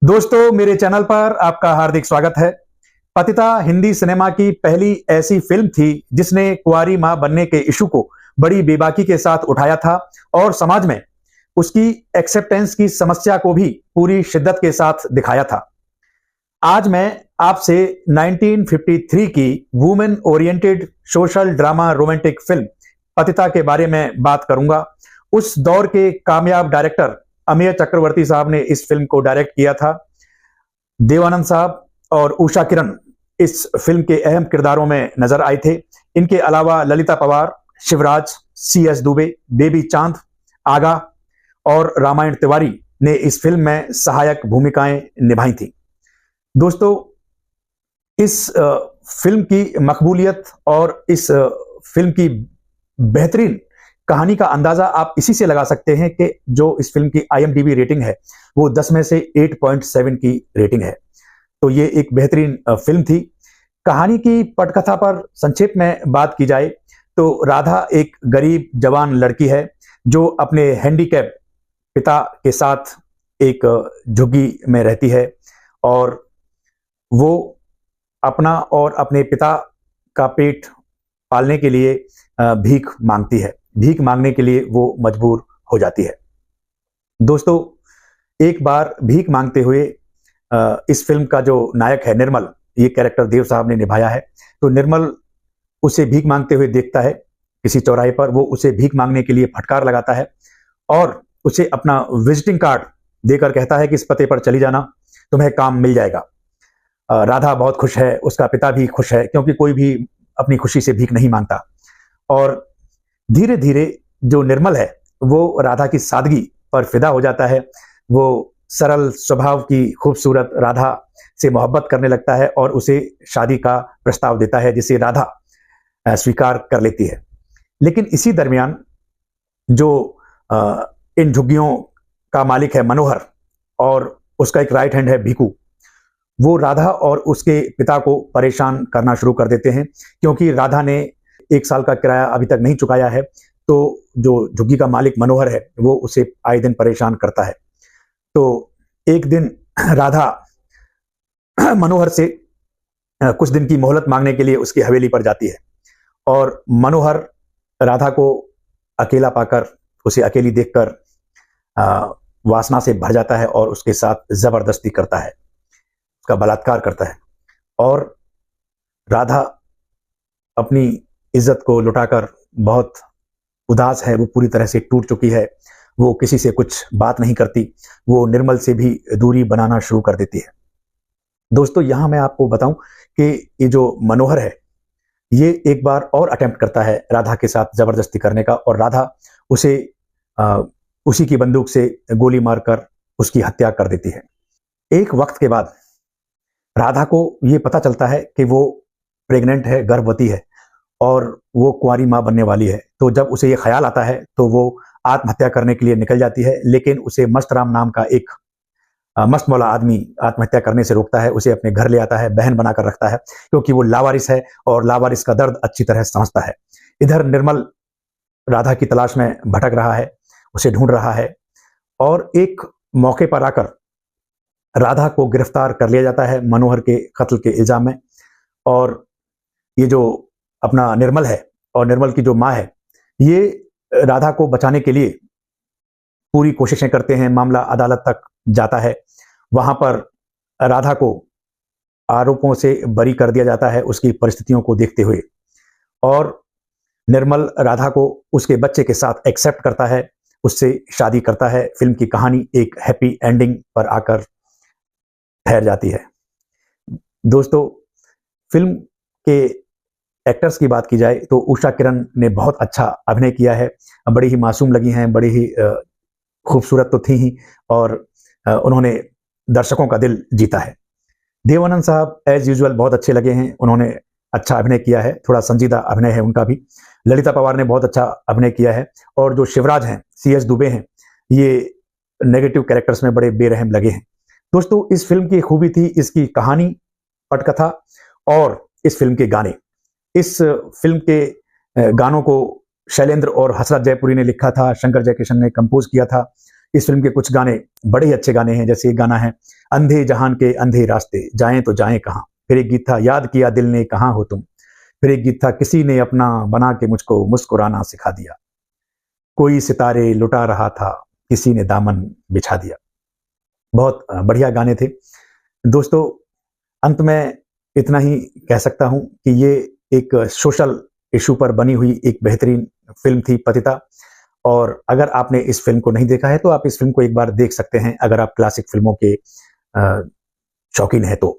दोस्तों, मेरे चैनल पर आपका हार्दिक स्वागत है। पतिता हिंदी सिनेमा की पहली ऐसी फिल्म थी जिसने कुंवारी मां बनने के इशू को बड़ी बेबाकी के साथ उठाया था और समाज में उसकी एक्सेप्टेंस की समस्या को भी पूरी शिद्दत के साथ दिखाया था। आज मैं आपसे 1953 की women oriented social drama romantic film पतिता के बारे में बात करूंगा। उस दौर के कामयाब डायरेक्टर अमेय चक्रवर्ती साहब ने इस फिल्म को डायरेक्ट किया था। देवानंद साहब और उषा किरण इस फिल्म के अहम किरदारों में नजर आए थे। इनके अलावा ललिता पवार, शिवराज, CS दुबे, बेबी चांद, आगा और रामायण तिवारी ने इस फिल्म में सहायक भूमिकाएं निभाई थी। दोस्तों, इस फिल्म की मकबूलियत और इस फिल्म की बेहतरीन कहानी का अंदाजा आप इसी से लगा सकते हैं कि जो इस फिल्म की IMDb रेटिंग है वो 10 में से 8.7 की रेटिंग है। तो ये एक बेहतरीन फिल्म थी। कहानी की पटकथा पर संक्षेप में बात की जाए तो राधा एक गरीब जवान लड़की है जो अपने हैंडीकैप पिता के साथ एक झुग्गी में रहती है और वो अपना और अपने पिता का पेट पालने के लिए भीख मांगती है। भीख मांगने के लिए वो मजबूर हो जाती है। दोस्तों, एक बार भीख मांगते हुए इस फिल्म का जो नायक है निर्मल, ये कैरेक्टर देव साहब ने निभाया है। तो निर्मल उसे भीख मांगते हुए देखता है किसी चौराहे पर। वो उसे भीख मांगने के लिए फटकार लगाता है और उसे अपना विजिटिंग कार्ड देकर कहता है कि इस पते पर चली जाना, तुम्हें काम मिल जाएगा। राधा बहुत खुश है, उसका पिता भी खुश है, क्योंकि कोई भी अपनी खुशी से भीख नहीं मांगता। और धीरे धीरे जो निर्मल है वो राधा की सादगी पर फिदा हो जाता है। वो सरल स्वभाव की खूबसूरत राधा से मोहब्बत करने लगता है और उसे शादी का प्रस्ताव देता है, जिसे राधा स्वीकार कर लेती है। लेकिन इसी दरमियान जो इन झुग्गियों का मालिक है मनोहर और उसका एक राइट हैंड है भीकू, वो राधा और उसके पिता को परेशान करना शुरू कर देते हैं, क्योंकि राधा ने 1 साल का किराया अभी तक नहीं चुकाया है। तो जो झुग्गी का मालिक मनोहर है वो उसे आए दिन परेशान करता है। तो एक दिन राधा मनोहर से कुछ दिन की मोहलत मांगने के लिए उसकी हवेली पर जाती है और मनोहर राधा को अकेला पाकर, उसे अकेली देखकर वासना से भर जाता है और उसके साथ जबरदस्ती करता है, उसका बलात्कार करता है। और राधा अपनी इज्जत को लुटाकर बहुत उदास है, वो पूरी तरह से टूट चुकी है। वो किसी से कुछ बात नहीं करती, वो निर्मल से भी दूरी बनाना शुरू कर देती है। दोस्तों, यहां मैं आपको बताऊं कि ये जो मनोहर है ये एक बार और अटेम्प्ट करता है राधा के साथ जबरदस्ती करने का, और राधा उसे उसी की बंदूक से गोली मारकर उसकी हत्या कर देती है। एक वक्त के बाद राधा को ये पता चलता है कि वो प्रेग्नेंट है, गर्भवती है और वो कुंवारी मां बनने वाली है। तो जब उसे ये ख्याल आता है तो वो आत्महत्या करने के लिए निकल जाती है, लेकिन उसे मस्तराम नाम का एक मस्त मौला आदमी आत्महत्या करने से रोकता है, उसे अपने घर ले आता है, बहन बनाकर रखता है, क्योंकि वो लावारिस है और लावारिस का दर्द अच्छी तरह समझता है। इधर निर्मल राधा की तलाश में भटक रहा है, उसे ढूंढ रहा है और एक मौके पर आकर राधा को गिरफ्तार कर लिया जाता है मनोहर के कत्ल के इल्जाम में। और ये जो अपना निर्मल है और निर्मल की जो माँ है, ये राधा को बचाने के लिए पूरी कोशिशें करते हैं। मामला अदालत तक जाता है, वहां पर राधा को आरोपों से बरी कर दिया जाता है उसकी परिस्थितियों को देखते हुए, और निर्मल राधा को उसके बच्चे के साथ एक्सेप्ट करता है, उससे शादी करता है। फिल्म की कहानी एक हैप्पी एंडिंग पर आकर ठहर जाती है। दोस्तों, फिल्म के एक्टर्स की बात की जाए तो उषा किरण ने बहुत अच्छा अभिनय किया है। बड़ी ही मासूम लगी हैं, बड़ी ही खूबसूरत तो थी ही, और उन्होंने दर्शकों का दिल जीता है। देवानंद साहब एज यूजुअल बहुत अच्छे लगे हैं, उन्होंने अच्छा अभिनय किया है, थोड़ा संजीदा अभिनय है उनका भी। ललिता पवार ने बहुत अच्छा अभिनय किया है, और जो शिवराज हैं, CS दुबे हैं, ये नेगेटिव कैरेक्टर्स में बड़े बेरहम लगे हैं। दोस्तों, इस फिल्म की खूबी थी इसकी कहानी, पटकथा और इस फिल्म के गाने। इस फिल्म के गानों को शैलेंद्र और हसरत जयपुरी ने लिखा था, शंकर जयकिशन ने कंपोज किया था। इस फिल्म के कुछ गाने बड़े ही अच्छे गाने हैं, जैसे एक गाना है अंधे जहान के अंधे रास्ते, जाएं तो जाएं कहाँ। फिर एक गीत था याद किया दिल ने कहाँ हो तुम। फिर एक गीत था किसी ने अपना बना के मुझको मुस्कुराना सिखा दिया। कोई सितारे लुटा रहा था, किसी ने दामन बिछा दिया। बहुत बढ़िया गाने थे दोस्तों। अंत में इतना ही कह सकता हूं कि ये एक सोशल इशू पर बनी हुई एक बेहतरीन फिल्म थी पतिता। और अगर आपने इस फिल्म को नहीं देखा है तो आप इस फिल्म को एक बार देख सकते हैं, अगर आप क्लासिक फिल्मों के शौकीन हैं तो।